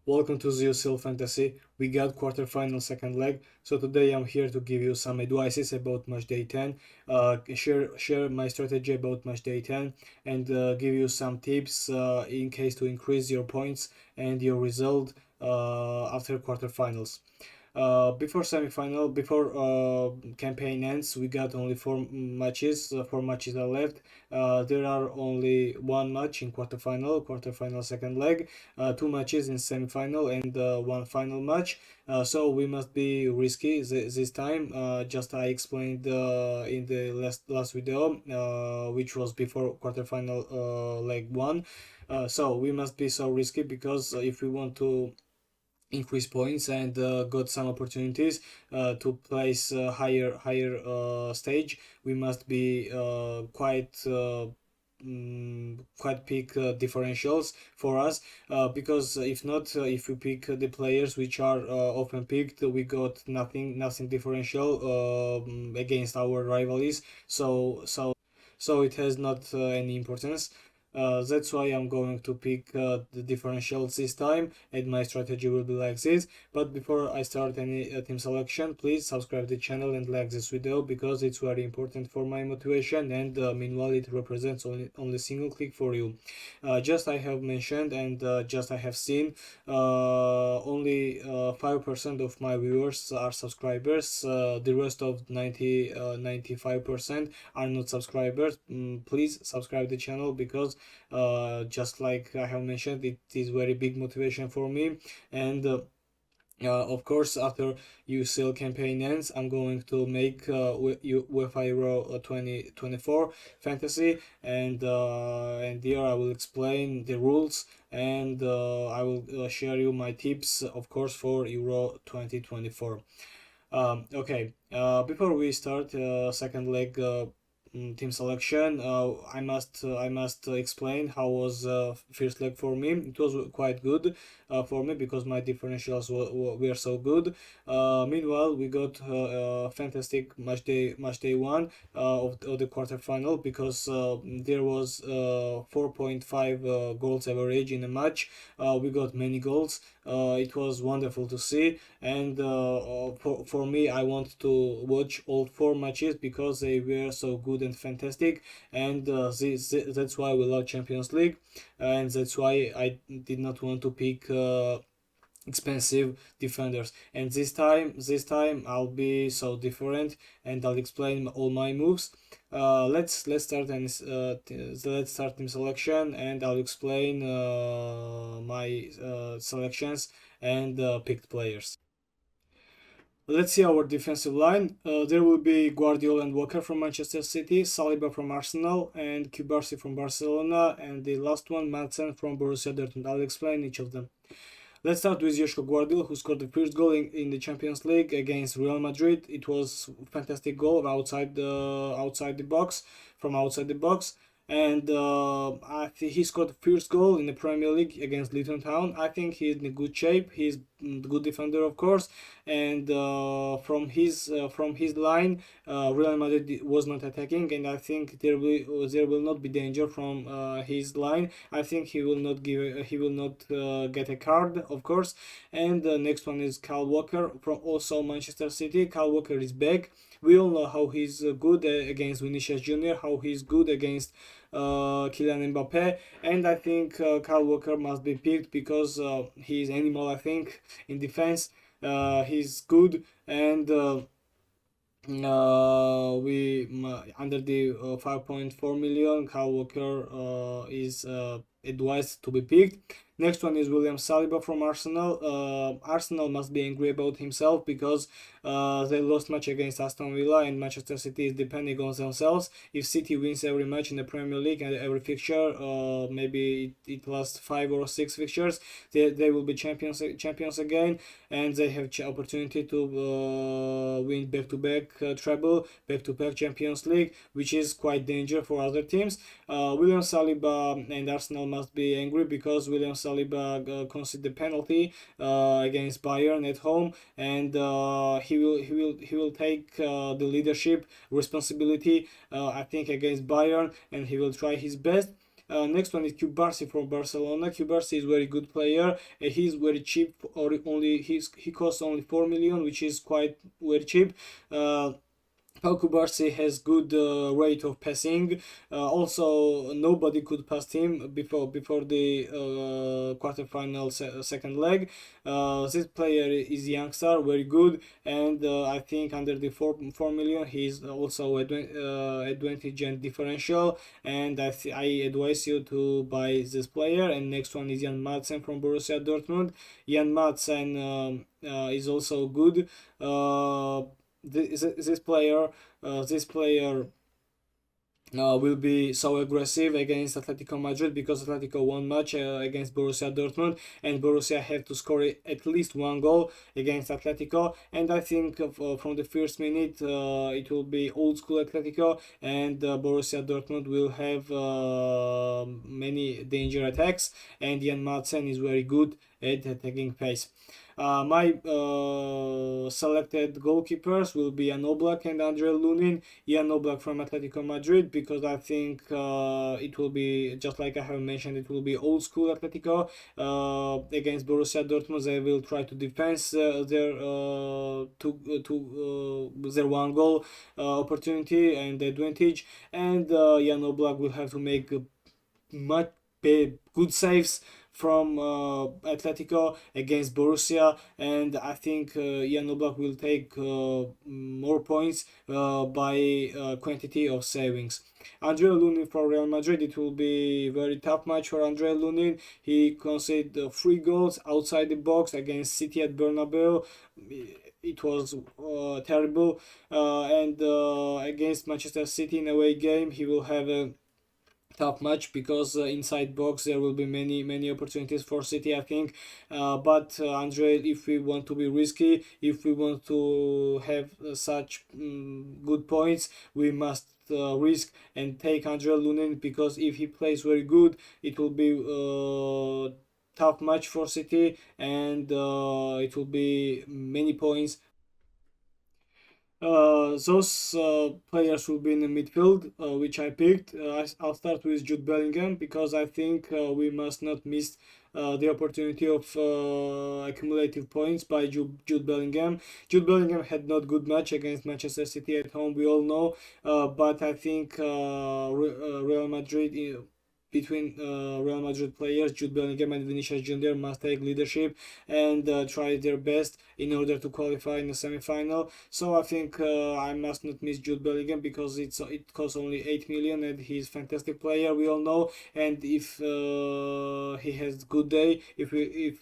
Welcome to the UCL Fantasy. We got quarterfinal second leg. So today I'm here to give you some advices about Matchday 10, share my strategy about Matchday 10, and give you some tips in case to increase your points and your result after quarterfinals. Before campaign ends, we got only four matches. Four matches are left. There are only one match in quarterfinal second leg, two matches in semifinal, and one final match. So we must be risky this time. Just I explained in the last video, which was before quarterfinal leg one. So we must be so risky because if we want to increase points and got some opportunities to place higher stage, we must be quite pick differentials for us, because if not, if we pick the players which are often picked, we got nothing differential against our rivals, so it has not any importance. That's why I'm going to pick the differentials this time, and my strategy will be like this. But before I start any team selection, please subscribe the channel and like this video, because it's very important for my motivation, and meanwhile it represents only single click for you. Just I have mentioned, and just I have seen, only 5% of my viewers are subscribers. The rest of 95% are not subscribers. Please subscribe the channel, because just like I have mentioned, it is very big motivation for me. And of course, after UCL campaign ends, I'm going to make UEFA Euro 2024 fantasy, and here I will explain the rules, and I will share you my tips, of course, for Euro 2024. Okay, before we start second leg team selection, I must explain how was first leg for me. It was quite good for me, because my differentials were so good. Meanwhile, we got fantastic match day one of the quarterfinal, because there was 4.5 goals average in a match. We got many goals. It was wonderful to see, and for me, I want to watch all four matches, because they were so good and fantastic, and that's why we love Champions League, and that's why I did not want to pick expensive defenders. And this time I'll be so different, and I'll explain all my moves. Let's start, and let's start team selection, and I'll explain my selections and picked players. Let's see our defensive line. There will be Guardiola and Walker from Manchester City, Saliba from Arsenal, and Kubarsi from Barcelona, and the last one, Madsen from Borussia Dortmund. I'll explain each of them. Let's start with Joshua Guardiola, who scored the first goal in the Champions League against Real Madrid. It was a fantastic goal outside the box, from outside the box. And I think he scored the first goal in the Premier League against Luton Town. I think he's in good shape. He's a good defender, of course, and from his line, Real Madrid was not attacking, and I think there will not be danger from his line. I think he will not get a card, of course. And the next one is Kyle Walker from also Manchester City. Kyle Walker is back. We all know how he's good against Vinicius Jr., how he's good against Kylian Mbappe, and I think Kyle Walker must be picked, because he's animal. I think in defense he's good, and under the 5.4 million, Kyle Walker is advised to be picked. Next one is William Saliba from Arsenal. Arsenal must be angry about himself, because they lost match against Aston Villa, and Manchester City is depending on themselves. If City wins every match in the Premier League and every fixture, maybe it lasts 5 or 6 fixtures, they will be champions again, and they have opportunity to win back-to-back treble, back-to-back Champions League, which is quite danger for other teams. William Saliba and Arsenal must be angry, because William Saliba conceded the penalty against Bayern at home, and he will take the leadership responsibility, I think, against Bayern, and he will try his best. Next one is Cubarsí from Barcelona. Cubarsí is very good player. He's very cheap, or only he costs only 4 million, which is quite very cheap. Kubarsi has good rate of passing. Also, nobody could pass him before the quarterfinal second leg. This player is youngster, very good, and I think under the 4 million he's also advantage and differential. And I advise you to buy this player. And next one is Jan Madsen from Borussia Dortmund. Jan Madsen is also good. This player will be so aggressive against Atletico Madrid, because Atletico won match against Borussia Dortmund, and Borussia have to score at least one goal against Atletico. And I think from the first minute it will be old school Atletico, and Borussia Dortmund will have many danger attacks, and Jan Madsen is very good at attacking pace. My selected goalkeepers will be Jan Oblak and Andre Lunin. Jan Oblak from Atletico Madrid, because I think it will be, just like I have mentioned, it will be old school Atletico against Borussia Dortmund. They will try to defend their one goal opportunity and advantage, and Jan Oblak will have to make much good saves from Atletico against Borussia, and I think Jan Oblak will take more points by quantity of savings. Andre Lunin for Real Madrid, it will be very tough match for Andre Lunin. He conceded 3 goals outside the box against City at Bernabeu. It was terrible, and against Manchester City in away game he will have a tough match, because inside box there will be many opportunities for City, I think. But Andre, if we want to be risky, if we want to have such good points, we must risk and take Andre Lunin, because if he plays very good, it will be tough match for City, and it will be many points. Those players will be in the midfield, which I picked. I'll start with Jude Bellingham, because I think we must not miss the opportunity of accumulative points by Jude Bellingham. Jude Bellingham had not good match against Manchester City at home, we all know, but I think Real Madrid, between Real Madrid players, Jude Bellingham and Vinicius Junior must take leadership and try their best in order to qualify in the semi-final. So I think I must not miss Jude Bellingham, because it costs only 8 million and he's fantastic player, we all know. And if he has good day, if he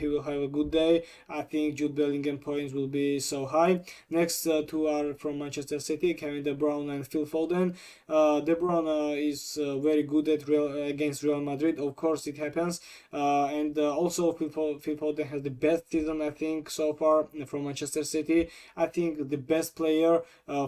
will have a good day, I think Jude Bellingham points will be so high. Next two are from Manchester City, Kevin De Bruyne and Phil Foden. De Bruyne is very good at against Real Madrid, of course it happens, and also Phil Foden has the best season, I think, so far from Manchester City. I think the best player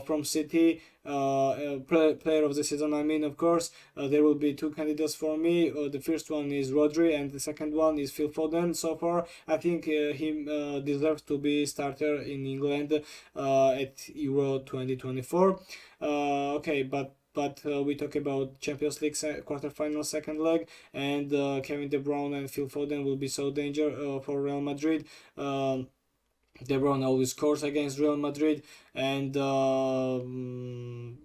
from City, player of the season, I mean, of course, there will be two candidates for me. The first one is Rodri, and the second one is Phil Foden. So far, I think he deserves to be starter in England at Euro 2024. Okay, but we talk about Champions League quarterfinal second leg, and Kevin De Bruyne and Phil Foden will be so danger for Real Madrid. De Bruyne always scores against Real Madrid, and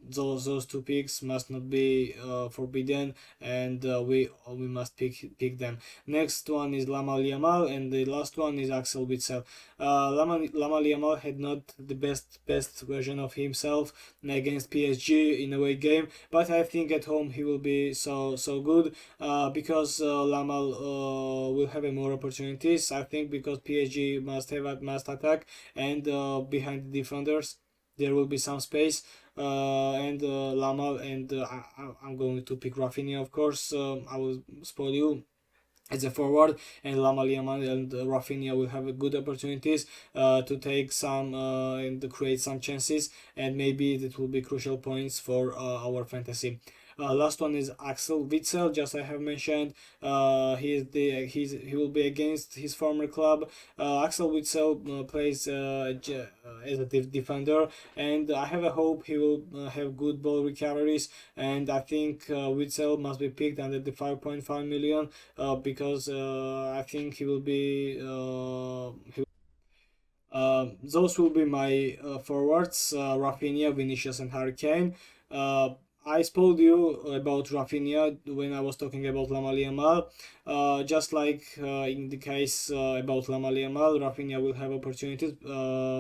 those two picks must not be forbidden, and we must pick them. Next one is Lamine Yamal, and the last one is Axel Witsel. Lamine Yamal had not the best version of himself against PSG in away game, but I think at home he will be so good, because Lamine will have more opportunities, I think, because PSG must attack, and behind the defenders there will be some space, and Lamine, and I'm going to pick Rafinha, of course. I will spoil you as a forward, and Lamine Yamal and Rafinha will have good opportunities to take some and create some chances, and maybe that will be crucial points for our fantasy. Last one is Axel Witsel, just I have mentioned. He will be against his former club. Axel Witsel plays as a defender, and I have a hope he will have good ball recoveries. And I think Witsel must be picked under the 5.5 million because I think he will be. Those will be my forwards, Rafinha, Vinicius, and Harry Kane. I spoke you about Rafinha when I was talking about Lamine Yamal. Just like in the case about Lamine Yamal, Rafinha will have opportunities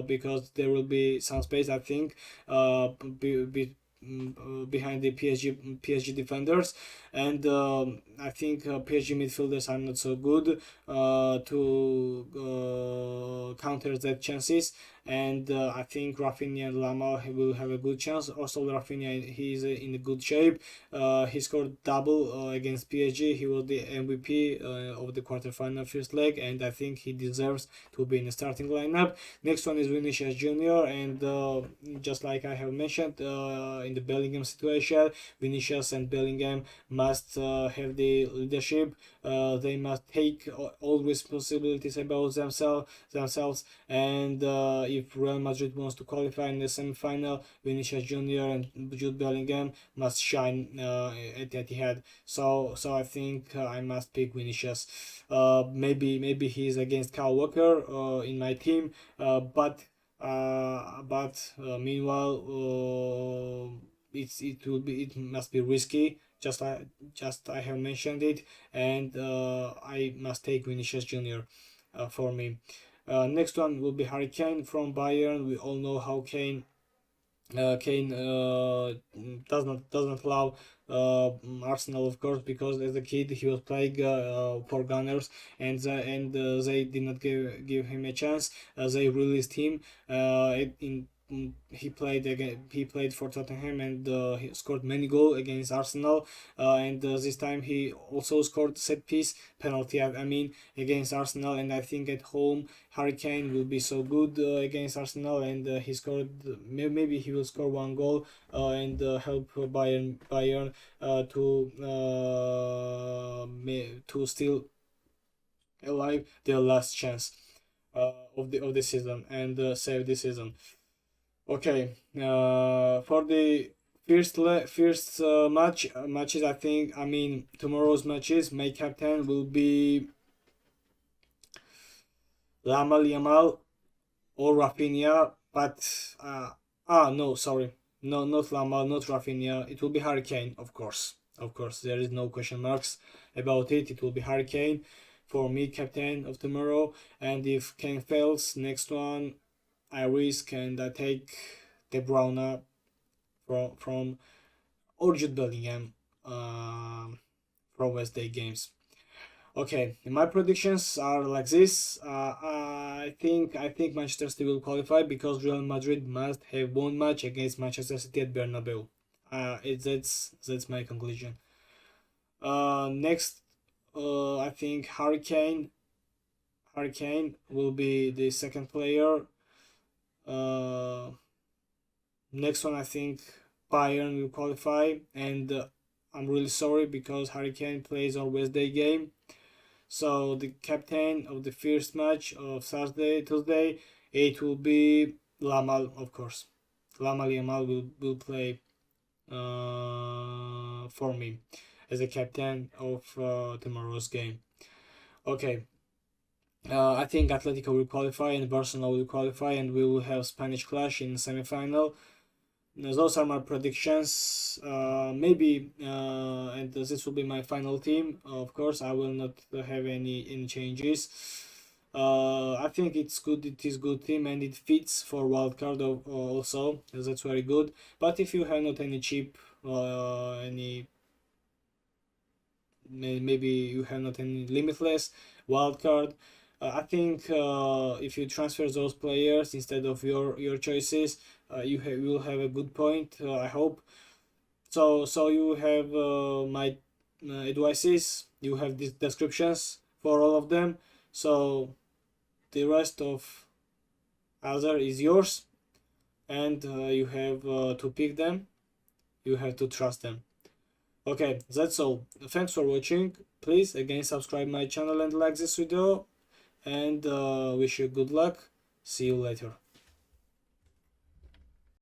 because there will be some space, I think, behind the PSG defenders, and I think PSG midfielders are not so good to counter that chances. And I think Rafinha and Lama will have a good chance. Also, Rafinha, he is in a good shape. He scored double against PSG. He was the MVP of the quarterfinal first leg, and I think he deserves to be in the starting lineup. Next one is Vinicius Junior, and just like I have mentioned in the Bellingham situation, Vinicius and Bellingham must have the leadership. They must take all responsibilities about themselves, and if Real Madrid wants to qualify in the semi-final, Vinicius Junior and Jude Bellingham must shine at Etihad. So I think I must pick Vinicius. Maybe he's against Kyle Walker in my team, but meanwhile it must be risky. Just I have mentioned it, and I must take Vinicius Junior for me. Next one will be Harry Kane from Bayern. We all know how Kane doesn't love Arsenal, of course, because as a kid he was playing for Gunners, and they did not give him a chance. They released him in he played for Tottenham, and he scored many goals against Arsenal, and this time he also scored set piece penalty, I mean, against Arsenal. And I think at home Harry Kane will be so good against Arsenal, and he scored, maybe he will score one goal and help Bayern to still alive their last chance of the season and save the season. Okay, for the first matches, I mean tomorrow's matches, my captain will be Lamine Yamal or Rafinha, but no, sorry, no, not Lamine, not Rafinha. It will be Harry Kane, of course. Of course, there is no question marks about it. It will be Harry Kane for me, captain of tomorrow. And if Kane fails, next one I risk and I take De Bruyne from or Jude Bellingham from Wednesday games. Okay, my predictions are like this. I think Manchester City will qualify because Real Madrid must have one match against Manchester City at Bernabeu. That's my conclusion. Next, I think Harry Kane will be the second player. Next one, I think Bayern will qualify, and I'm really sorry because Harry Kane plays on Wednesday game. So the captain of the first match of Tuesday, it will be Lamal, of course. Lamine Yamal will play for me as a captain of tomorrow's game. Okay. I think Atletico will qualify and Barcelona will qualify, and we will have Spanish clash in semi-final. Those are my predictions. Maybe and this will be my final team. Of course, I will not have any changes. I think it's good. It is good team and it fits for wildcard also. That's very good. But if you have not any cheap, maybe you have not any limitless wildcard. I think if you transfer those players instead of your choices, you will have a good point. I hope. So you have my advices. You have these descriptions for all of them. So the rest of other is yours, and you have to pick them. You have to trust them. Okay, that's all. Thanks for watching. Please again subscribe my channel and like this video, and wish you good luck. See you later.